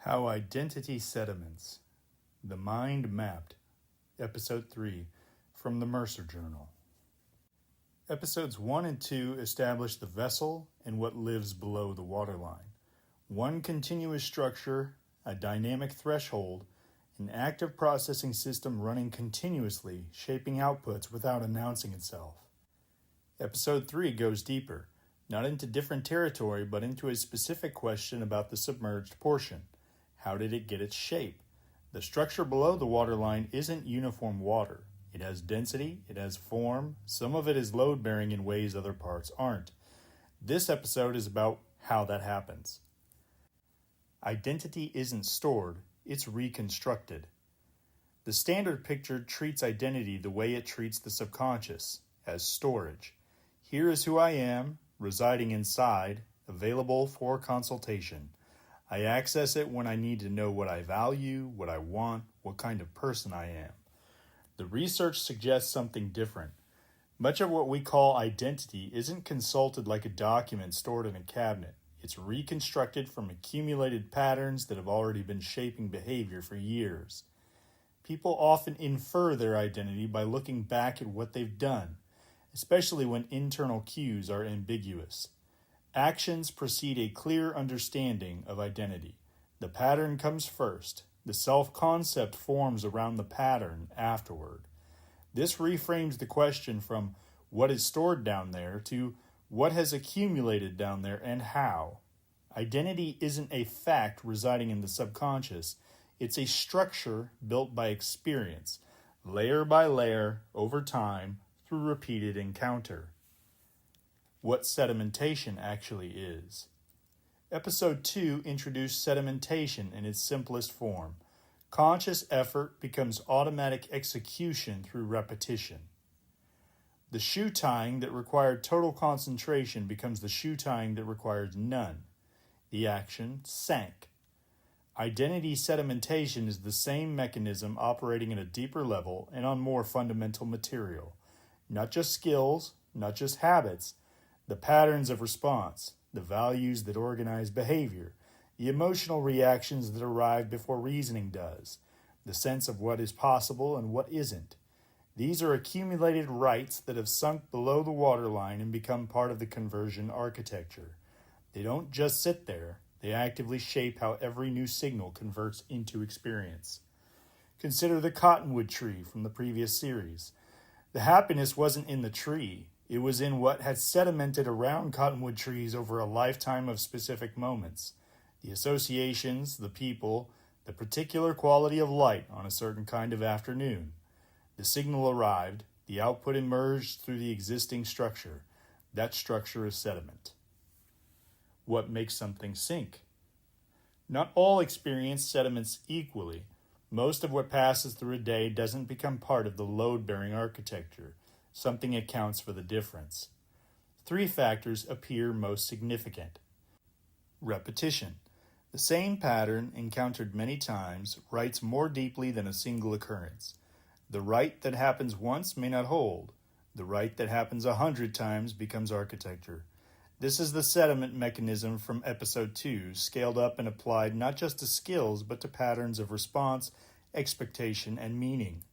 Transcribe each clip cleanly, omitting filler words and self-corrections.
How Identity Sediments, The Mind Mapped, Episode 3, from the Mercer Journal. Episodes 1 and 2 establish the vessel and what lives below the waterline. One continuous structure, a dynamic threshold, an active processing system running continuously, shaping outputs without announcing itself. Episode 3 goes deeper, not into different territory, but into a specific question about the submerged portion. How did it get its shape? The structure below the waterline isn't uniform water. It has density, it has form, some of it is load-bearing in ways other parts aren't. This episode is about how that happens. Identity isn't stored, it's reconstructed. The standard picture treats identity the way it treats the subconscious, as storage. Here is who I am, residing inside, available for consultation. I access it when I need to know what I value, what I want, what kind of person I am. The research suggests something different. Much of what we call identity isn't consulted like a document stored in a cabinet. It's reconstructed from accumulated patterns that have already been shaping behavior for years. People often infer their identity by looking back at what they've done, especially when internal cues are ambiguous. Actions precede a clear understanding of identity. The pattern comes first. The self-concept forms around the pattern afterward. This reframes the question from what is stored down there to what has accumulated down there and how. Identity isn't a fact residing in the subconscious. It's a structure built by experience, layer by layer, over time, through repeated encounter. What sedimentation actually is. Episode 2 introduced sedimentation in its simplest form. Conscious effort becomes automatic execution through repetition. The shoe tying that required total concentration becomes the shoe tying that requires none. The action sank. Identity sedimentation is the same mechanism operating at a deeper level and on more fundamental material. Not just skills, not just habits, the patterns of response, the values that organize behavior, the emotional reactions that arrive before reasoning does, the sense of what is possible and what isn't. These are accumulated rights that have sunk below the waterline and become part of the conversion architecture. They don't just sit there, they actively shape how every new signal converts into experience. Consider the cottonwood tree from the previous series. The happiness wasn't in the tree. It was in what had sedimented around cottonwood trees over a lifetime of specific moments. The associations, the people, the particular quality of light on a certain kind of afternoon. The signal arrived, the output emerged through the existing structure. That structure is sediment. What makes something sink? Not all experience sediments equally. Most of what passes through a day doesn't become part of the load-bearing architecture. Something accounts for the difference. 3 factors appear most significant. Repetition. The same pattern, encountered many times, writes more deeply than a single occurrence. The right that happens once may not hold. The right that happens 100 times becomes architecture. This is the sediment mechanism from Episode 2, scaled up and applied not just to skills, but to patterns of response, expectation, and meaning.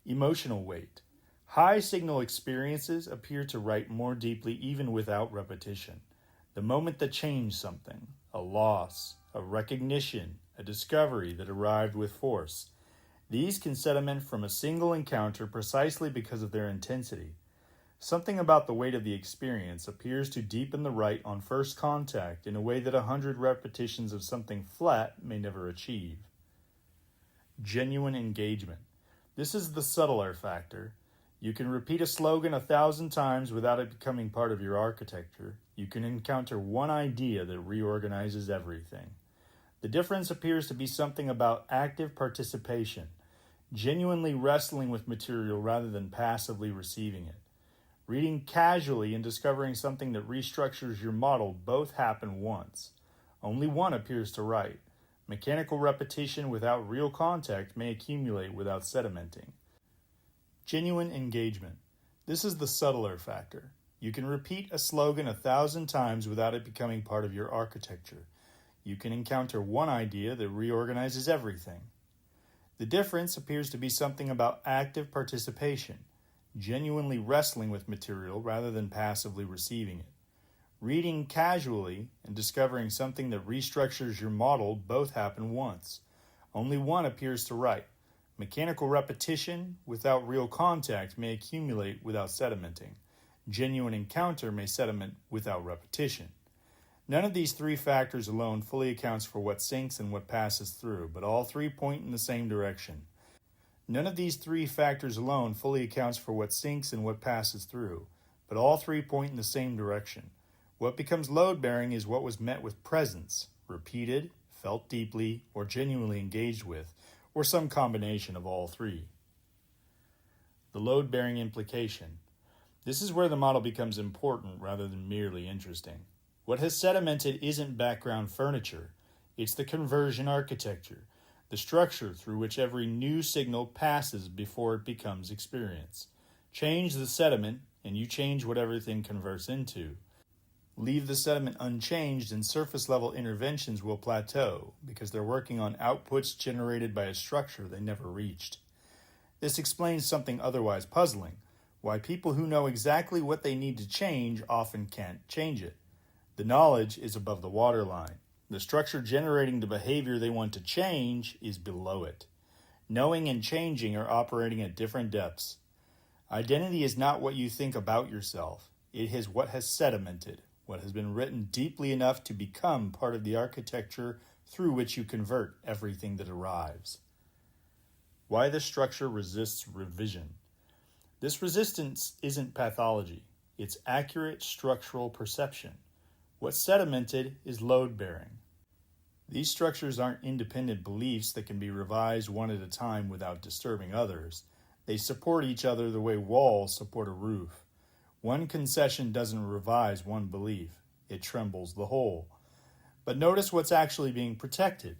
Emotional weight. High signal experiences appear to write more deeply even without repetition. The moment that changed something, a loss, a recognition, a discovery that arrived with force. These can sediment from a single encounter precisely because of their intensity. Something about the weight of the experience appears to deepen the right on first contact in a way that 100 repetitions of something flat may never achieve. Genuine engagement. This is the subtler factor. You can repeat a slogan 1,000 times without it becoming part of your architecture. You can encounter one idea that reorganizes everything. The difference appears to be something about active participation, genuinely wrestling with material rather than passively receiving it. Reading casually and discovering something that restructures your model both happen once. Only one appears to write. Mechanical repetition without real contact may accumulate without sedimenting. Genuine engagement. This is the subtler factor. You can repeat a slogan 1,000 times without it becoming part of your architecture. you can encounter one idea that reorganizes everything. The difference appears to be something about active participation, genuinely wrestling with material rather than passively receiving it. Reading casually and discovering something that restructures your model both happen once. Only one appears to right. Mechanical repetition without real contact may accumulate without sedimenting. Genuine encounter may sediment without repetition. None of these three factors alone fully accounts for what sinks and what passes through, but all three point in the same direction. None of these three factors alone fully accounts for what sinks and what passes through, but all three point in the same direction. What becomes load-bearing is what was met with presence, repeated, felt deeply, or genuinely engaged with, or some combination of all three. The load-bearing implication. This is where the model becomes important rather than merely interesting. What has sedimented isn't background furniture. It's the conversion architecture, the structure through which every new signal passes before it becomes experience. Change the sediment, and you change what everything converts into. Leave the sediment unchanged, and surface-level interventions will plateau because they're working on outputs generated by a structure they never reached. This explains something otherwise puzzling, why people who know exactly what they need to change often can't change it. The knowledge is above the waterline. The structure generating the behavior they want to change is below it. Knowing and changing are operating at different depths. Identity is not what you think about yourself. It is what has sedimented, what has been written deeply enough to become part of the architecture through which you convert everything that arrives. Why the structure resists revision. This resistance isn't pathology. It's accurate structural perception. What's sedimented is load-bearing. These structures aren't independent beliefs that can be revised one at a time without disturbing others. They support each other the way walls support a roof. One concession doesn't revise one belief. It trembles the whole. But notice what's actually being protected.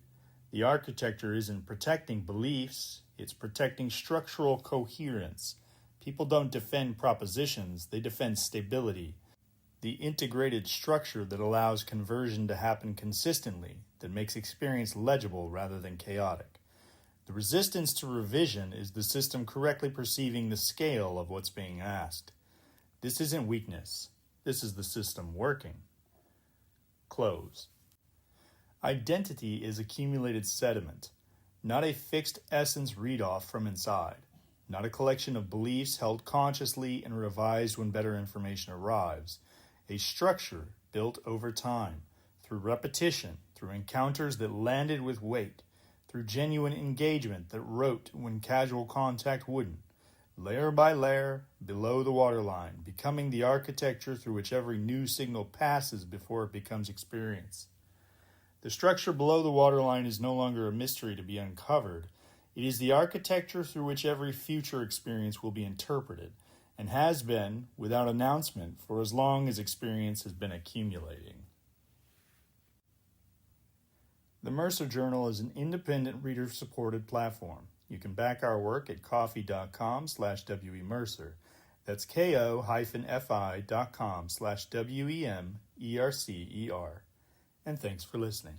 The architecture isn't protecting beliefs. It's protecting structural coherence. People don't defend propositions. They defend stability. The integrated structure that allows conversion to happen consistently, that makes experience legible rather than chaotic. The resistance to revision is the system correctly perceiving the scale of what's being asked. This isn't weakness. This is the system working. Close. Identity is accumulated sediment, not a fixed essence read-off from inside, not a collection of beliefs held consciously and revised when better information arrives. A structure built over time, through repetition, through encounters that landed with weight, through genuine engagement that wrote when casual contact wouldn't, layer by layer, below the waterline, becoming the architecture through which every new signal passes before it becomes experience. The structure below the waterline is no longer a mystery to be uncovered. It is the architecture through which every future experience will be interpreted, and has been, without announcement, for as long as experience has been accumulating. The Mercer Journal is an independent reader-supported platform. You can back our work at ko-fi.com/WEMercer. That's ko-fi.com/WEMERCER. And thanks for listening.